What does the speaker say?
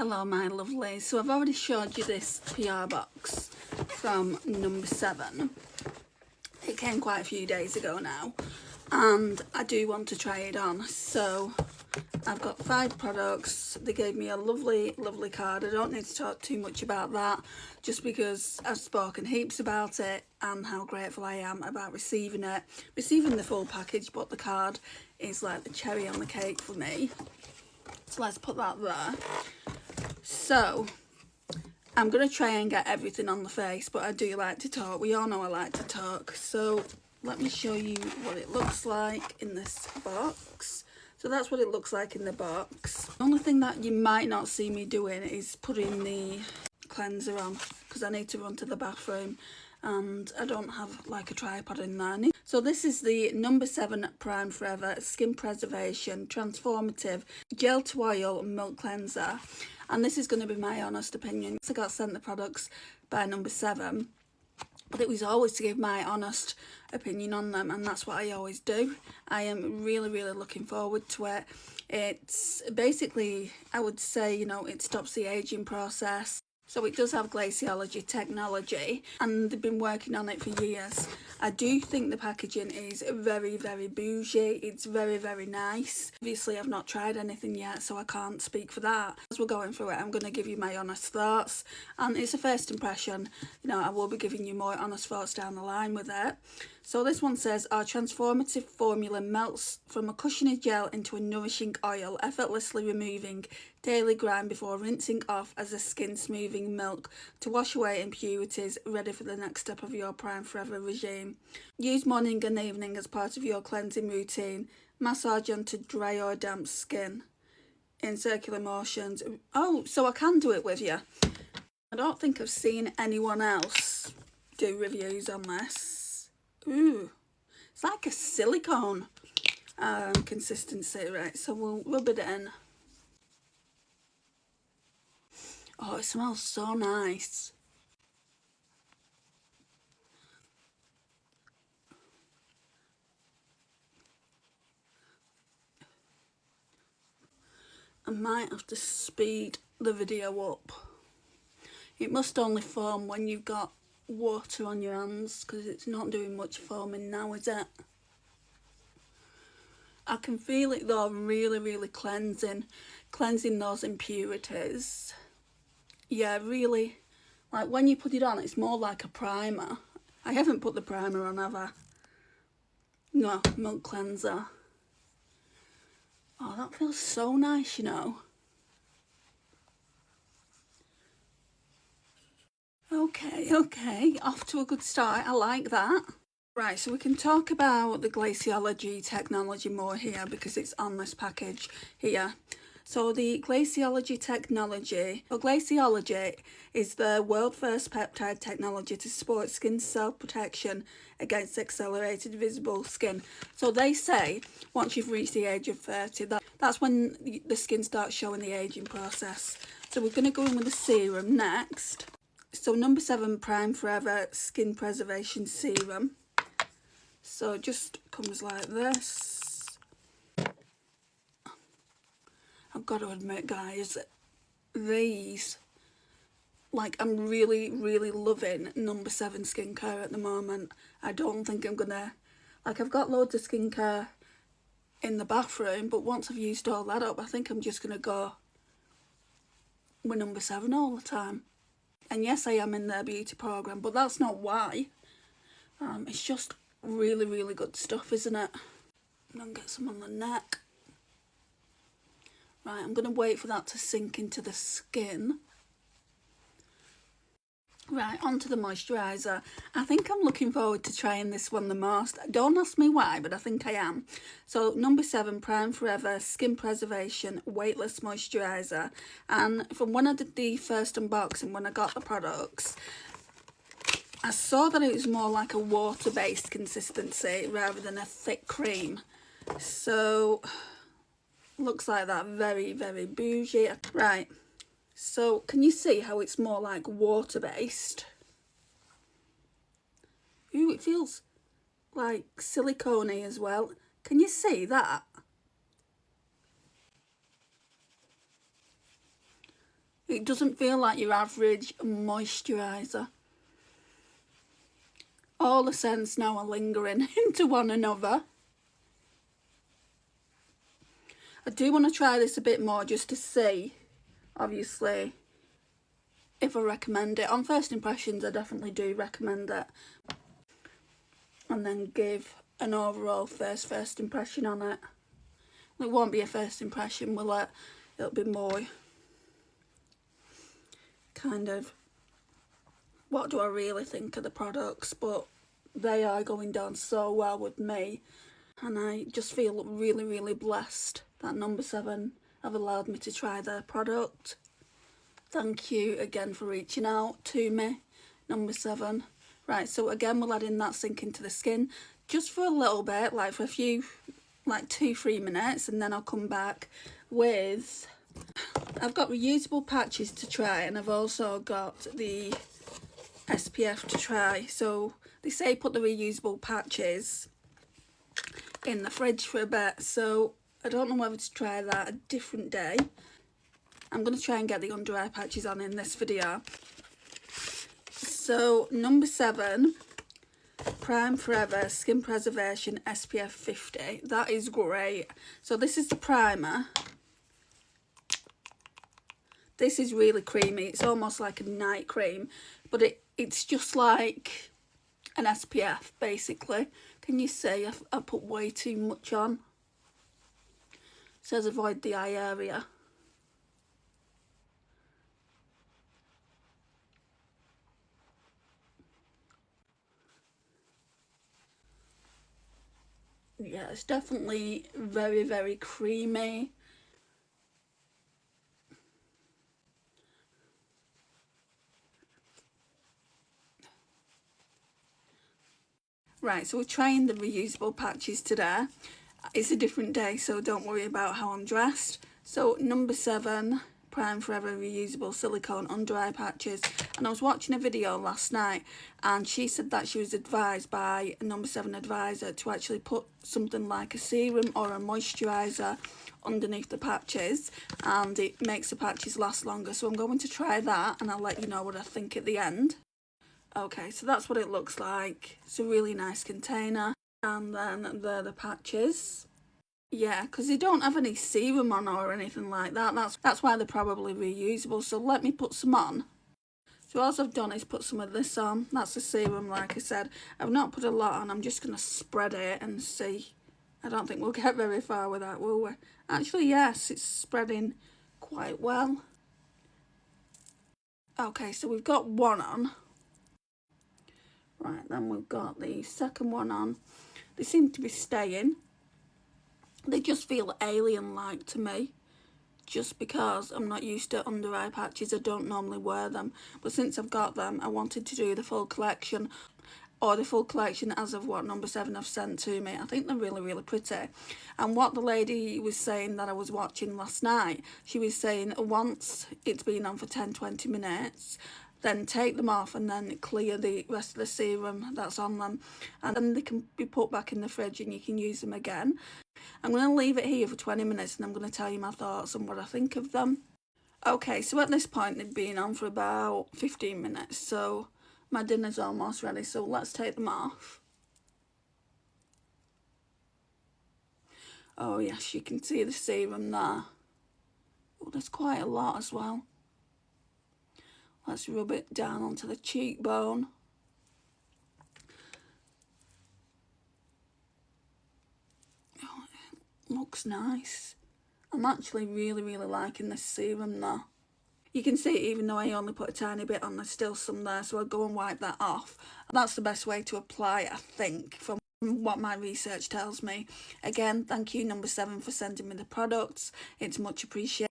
Hello my lovelies. So I've already showed you this PR box from No7. It came quite a few days ago now and I do want to try it on. So I've got 5 products. They gave me a lovely card. I don't need to talk too much about that just because I've spoken heaps about it and how grateful I am about receiving it. Receiving the full package, but the card is like the cherry on the cake for me. So let's put that there. So I'm going to try and get everything on the face, but I do like to talk. We all know I like to talk. So let me show you what it looks like in this box. So that's what it looks like in the box. The only thing that you might not see me doing is putting the cleanser on because I need to run to the bathroom and I don't have like a tripod in there. So this is the No7 Prime Forever Skin Preservation Transformative Gel to Oil Milk Cleanser, and this is going to be my honest opinion. I got sent the products by No7, but it was always to give my honest opinion on them, and that's what I always do. I am really looking forward to it. It's basically, I would say, you know, it stops the aging process. So it does have Glaciology technology and they've been working on it for years. I do think the packaging is very bougie. It's very nice. Obviously I've not tried anything yet, so I can't speak for that. As we're going through it, I'm going to give you my honest thoughts, and it's a first impression. You know, I will be giving you more honest thoughts down the line with it. So this one says, our transformative formula melts from a cushiony gel into a nourishing oil, effortlessly removing daily grime before rinsing off as a skin smoothing milk to wash away impurities, ready for the next step of your Prime Forever regime. Use morning and evening as part of your cleansing routine. Massage onto dry or damp skin in circular motions. Oh, so I can do it with you. I don't think I've seen anyone else do reviews on this. Ooh, it's like a silicone consistency, right? So we'll rub it in. Oh, it smells so nice. I might have to speed the video up. It must only foam when you've got water on your hands, because it's not doing much foaming now, is it? I can feel it though, really cleansing those impurities. Yeah, really, like when you put it on, it's more like a primer. I haven't put the primer on, have I? No, milk cleanser. Oh, that feels so nice, you know. Okay, off to a good start. I like that. Right, so we can talk about the Glaciology technology more here because it's on this package here. So the Glaciology technology, Glaciology is the world first peptide technology to support skin cell protection against accelerated visible skin. So they say once you've reached the age of 30, that's when the skin starts showing the aging process. So we're going to go in with the serum next. So No7 Prime Forever Skin Preservation Serum. So it just comes like this. I've got to admit, guys, these, like, I'm really loving No7 skincare at the moment. I don't think I'm gonna, like, I've got loads of skincare in the bathroom, but once I've used all that up, I think I'm just gonna go with No7 all the time. And yes, I am in their beauty program, but that's not why. It's just really good stuff, isn't it? I'm gonna get some on the neck. Right, I'm gonna wait for that to sink into the skin. Right, onto the moisturiser. I think I'm looking forward to trying this one the most. Don't ask me why, but I think I am. So No7 Prime Forever Skin Preservation Weightless Moisturiser. And from when I did the first unboxing, when I got the products, I saw that it was more like a water-based consistency rather than a thick cream. So looks like that. Very bougie. Right, so can you see how it's more like water-based? Ooh, it feels like silicone-y as well. Can you see that? It doesn't feel like your average moisturiser. All the scents now are lingering into one another. I do want to try this a bit more just to see, obviously, if I recommend it. On first impressions, I definitely do recommend it. And then give an overall first impression on it. It won't be a first impression, will it? It'll be more kind of, what do I really think of the products? But they are going down so well with me, and I just feel really, really blessed that No7 have allowed me to try their product. Thank you again for reaching out to me, No7. Right, so again, we'll add in that sink into the skin just for a little bit, like for a few, like 2-3 minutes, and then I'll come back with, I've got reusable patches to try, and I've also got the SPF to try. So they say put the reusable patches in the fridge for a bit, so I don't know whether to try that a different day. I'm going to try and get the under eye patches on in this video. So No7 Prime Forever Skin Preservation SPF 50. That is great. So this is the primer. This is really creamy. It's almost like a night cream, but it's just like an SPF basically. Can you see I put way too much on? It says avoid the eye area. Yeah, it's definitely very, very creamy. Right, so we're trying the reusable patches today. It's a different day, so don't worry about how I'm dressed. So No7 Prime Forever Reusable Silicone Under Eye Patches. And I was watching a video last night, and she said that she was advised by a No7 advisor to actually put something like a serum or a moisturiser underneath the patches, and it makes the patches last longer. So I'm going to try that, and I'll let you know what I think at the end. Okay, so that's what it looks like. It's a really nice container, and then they're the patches. Yeah, because they don't have any serum on or anything like that. That's why they're probably reusable. So let me put some on. So all I've done is put some of this on. That's the serum, like I said. I've not put a lot on. I'm just going to spread it and see. I don't think we'll get very far with that, will we? Actually, yes, it's spreading quite well. Okay, so we've got one on. Right, then we've got the second one on. They seem to be staying. They just feel alien-like to me, just because I'm not used to under eye patches. I don't normally wear them, but since I've got them, I wanted to do the full collection, or the full collection as of what No7 have sent to me. I think they're really, really pretty. And what the lady was saying that I was watching last night, she was saying once it's been on for 10-20 minutes, then take them off and then clear the rest of the serum that's on them, and then they can be put back in the fridge and you can use them again. I'm going to leave it here for 20 minutes and I'm going to tell you my thoughts and what I think of them. Okay, so at this point they've been on for about 15 minutes, so my dinner's almost ready, so let's take them off. Oh yes, you can see the serum there. Oh, there's quite a lot as well. Let's rub it down onto the cheekbone. Oh, it looks nice. I'm actually really, really liking this serum though. You can see even though I only put a tiny bit on, there's still some there, so I'll go and wipe that off. That's the best way to apply it, I think, from what my research tells me. Again, thank you No7 for sending me the products. It's much appreciated.